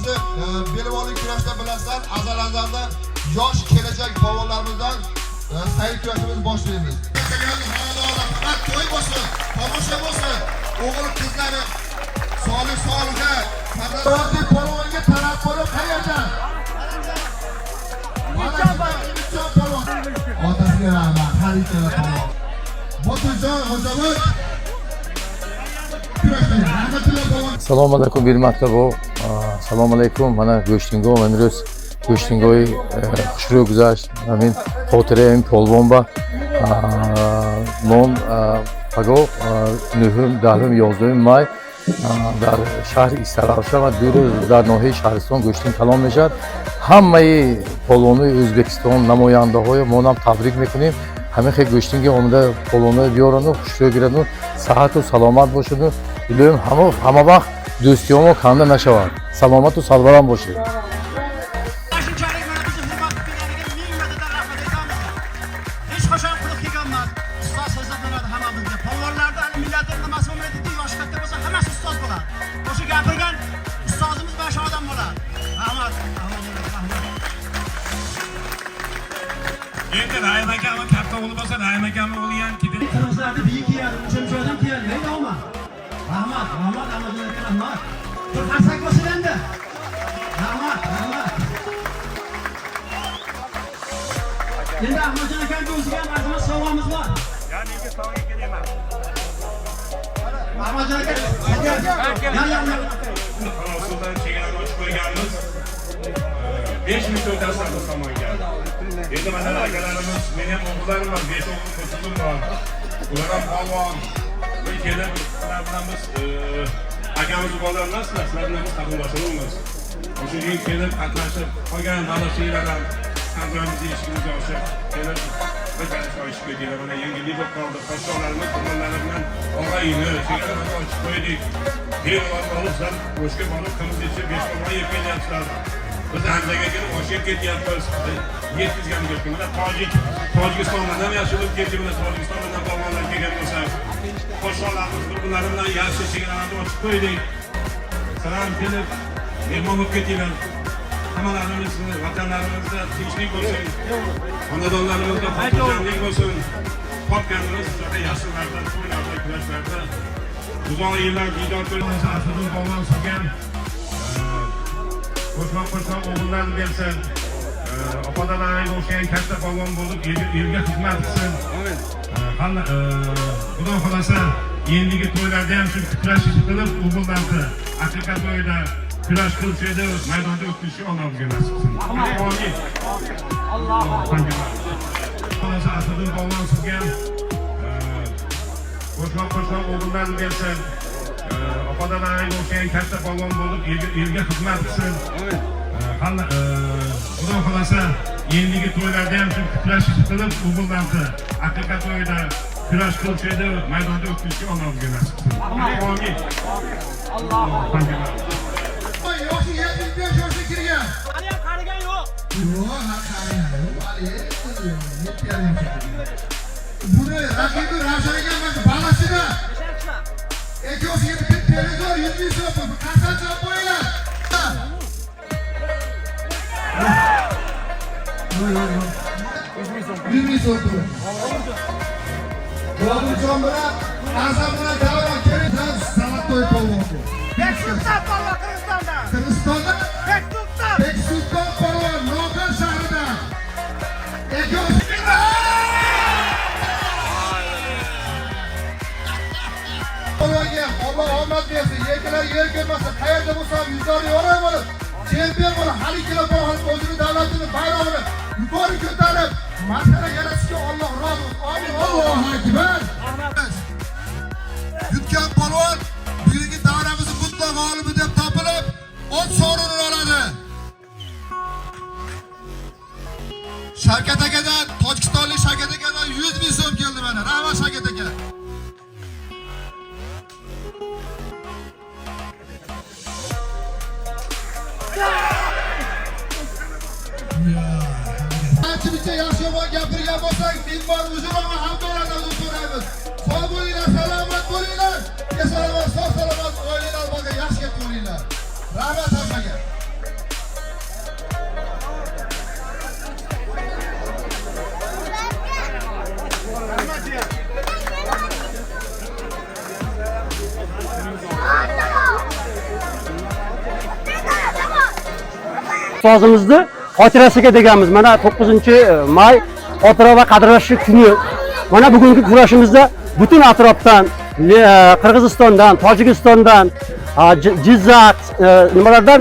bizni belbog'li kurashda bilasizlar, azal-azaldan yosh kelajak polvonlarimizdan sayil kurashimizni boshlaymiz. Faqat to'y bo'lsin, tomosha bo'lsin, o'g'il qizlari solih-solihga, farzandli polvonga talab bo'lib qayerda? Otasiga rahmat, har ikkala polvon. Botirjon Xo'jobod Assalomu alaykum bilmatli bu. Assalomu alaykum. Mana go'shtingo, menroz go'shtingoy xushro guzashт. Men xotiraim polvon ba. Non pago 9-10 may در شهر استرالشا و دو روز در ناحیه شهرستان گوشتین کلام میشد. همه پولونای ازبکستان نماینده های ما هم تبریک میکنیم. همه خیلی گوشتین که اومده پولونای بیارن و خوشی گیرن و صحت و سلامت باشن و دلیم همه وقت دوستیامو کنده نشود. سلامت و سربلند باشید. Endi Rahim akamni katta o'g'li bo'lsa, Rahim akamni o'g'li ham ketadi. Qirg'izlarni biyi kiyadi, uchinchidan kiyadi. Neydi oma? Rahmat, Ahmadjon aka rahmat. Bir qarsak bo'lsin endi. Rahmat. Endi Ahmadjon akaga o'ziga ham arzimas sovg'amiz bor. Ya menga sovg'a kelayman. Ahmadjon aka, Qonundan chegarani ochib qo'yganmiz. 5 ming so'm tasarruf qilmoqga. Endi mana akalarimiz, men ham o'g'izlarim bor, 5 o'g'il qizim bor. Ular ham polvon. Bir kelib, ular bilan biz akamiz bolalarimiz, sizlar bilan biz qatnashamiz. O'sha yerga kelib qatnashib, qolgan davlatchilardan hamkorimizni eshigimiz ochib, kelib bir galish ochib qo'ydik. Mana yangilik bo'lib qoldi. Qo'shnilarimiz, tomonlar bilan og'ayni chegarani ochib qo'ydik. Bemalol olibsan, o'shga borib qimiz ichib 5 o'g'il yeb kelyapsizlar. Biz Hamzaga kelib oshib ketyapmiz. Yetkizgan bo'lsak, mana Tojikistondan ham yaxshi bo'lib ketdi, mana Tojikistondan ham polvonlar kelgan bo'lsa, qo'shnilarimiz bir-birlari bilan yaxshi chegaralarni ochib qo'ydik. Sizlar ham kelib mehmon bo'lib ketinglar. Hammalarimiz vatanlarimizda tinchlik bo'lsin. Xonadonlarimizda xotirjamlik bo'lsin. Qolganimiz yaxshilarda, to'ylarda, kurashlarda uzoq yillar diydor ko'rgan Asliddin polvon sizgan qo'shma o'g'illarni bersin. Opa-onalariga o'xshagan katta polvon bo'lib, elga xizmat qilsin. Xudo xolasa, endigi to'ylarda ham shu kurash qilib, o'g'illarni haqiqat to'yida kurash qilishadi, maydonda o'tkazishni Allohga nasib qilsin. Amin. Alloh xolasa Asliddin polvon sizga qo'shma o'g'illarni bersin. Opa-onalariga o'xshagan katta polvon bo'lib, elga xizmat qilsin. Xudo xolasa, endigi to'ylarda ham shu kurash qilib, o'g'illarni haqiqat to'yida kurash qilishadi, maydonda o'tkazishni Allohga nasib qilsin. Amin. Alloh. Yoshi 75 yoshga kirgan. Hali ham qarigan yo'q. Yo'q, qarigan yo'q. Buni raqibi Ravshan aka mana balasida. Ekosiga bitta televizor 100 ming so'm, qasam qo'yinglar. Boburjon bilan Azam bilan Davron kelib san'at to'y polvon. Beksulton polvon Qirg'izistondan. Qirg'izistonda Beksulton. Beksulton polvon Noqon shahrida. Polvonga Alloh omad bersin. Yelkalar yer ko'rmasa, qayerda bo'lsa ham yuzlari yorug' bo'lib, chempion bo'lib, har ikkala polvon o'zining davlatini bayrog'ini yuqori ko'tarib, masala yaratishga Alloh rozi bo'lsin. Amin. Allohu akbar. Yutgan polvon bugungi davramizning mutlaq g'olibi deb topilib, ot sovrinini oladi. Shavkat akadan, Tojikistonlik Shavkat akadan 100 ming so'm keldi mana. Rahmat Shavkat aka. Ancha yaxshi yomon gapirgan bo'lsak, minbar uzrona hamkorlardan so'raymiz. Sog' bo'linglar, salomat bo'linglar. Sog' salomat oilalar bo'lgan yaxshi gap bo'linglar. Rahmat hammaga. Ustozimizni xotirasiga deganmiz. Mana 9-may xotira va qadrlash kuni. Mana bugungi kurashimizda butun atrofdan, Qirg'izistondan, Tojikistondan, Jizzax nimalardan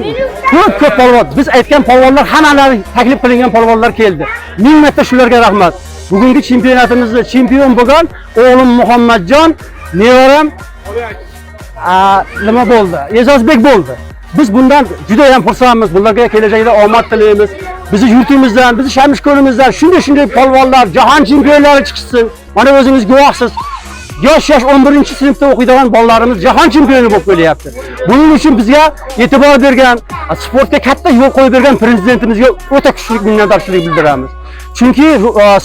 ko'p polvon, biz aytgan polvonlar hammalari taklif qilingan polvonlar keldi. Ming marta shularga rahmat. Bugungi chempionatimizda chempion bo'lgan o'g'lim Muhammadjon, nevaram nima bo'ldi? E'zozbek bo'ldi. Biz bundan juda ham xursandmiz. Bularga kelajakda omad tilaymiz. Bizni yurtimizdan, bizni Shamishko'limizdan shunday polvonlar, jahon chempionlari chiqsin. Mana o'zingiz guvohsiz. Yosh 11-sinfda o'qiydigan bolalarimiz jahon chempioni bo'lib kelyapti. Buning uchun bizga e'tibor bergan, sportga katta yo'l qo'yib bergan prezidentimizga o'ta kuchli minnatdorchilik bildiramiz. Chunki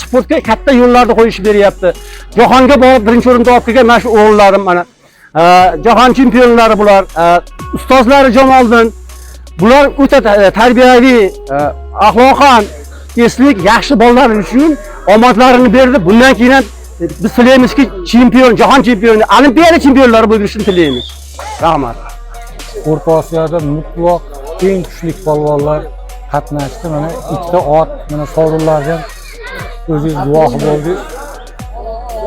sportga katta yo'llarni qo'yishib beryapti. Jahonga borib birinchi o'rinda olib kelgan mana shu o'g'illarim mana jahon chempionlari bular, ustozlari Jamoliddin. Bular o'ta tarbiyaviy, axloqan, eslik yaxshi bolalar uchun omadlarini berdi. Bundan keyin biz tilaymizki chempion, jahon chempioni, olimpiada chempionlari bo'lishini tilaymiz. Rahmat. O'rta Osiyoda mutlaq eng kuchli polvonlar qatnashdi. Mana ikkita ot, mana sovrinlardan o'zingiz guvoh bo'ldingiz.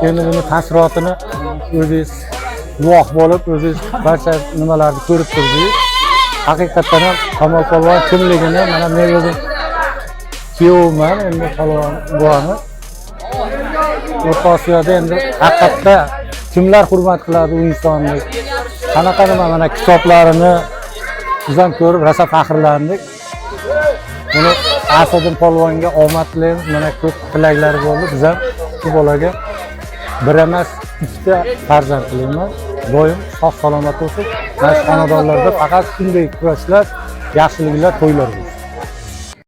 Endi buni taassurotini o'zingiz guvoh bo'lib, o'zingiz barcha nimalarni ko'rib turdingiz. Haqiqatan ham Kamol polvon kimligini mana men o'zim kuyovman, endi polvon bo'lani. O'rta Osiyoda endi haqiqatda kimlar hurmat qiladi u insonni? Qanaqa mana kitoblarini biz ham ko'rib rosa faxrlandik. Buni Asadiddin polvonga omad tilaymiz. Mana ko'p tilaklari bo'ldi. Biz ham bu bolaga bir emas, ikkita farzand tilaymiz. Doim sog' salomat bo'lsin. Mana xonadonlarda faqat shunday kurashlar, yaxshiliklar, to'ylar bo'lsin.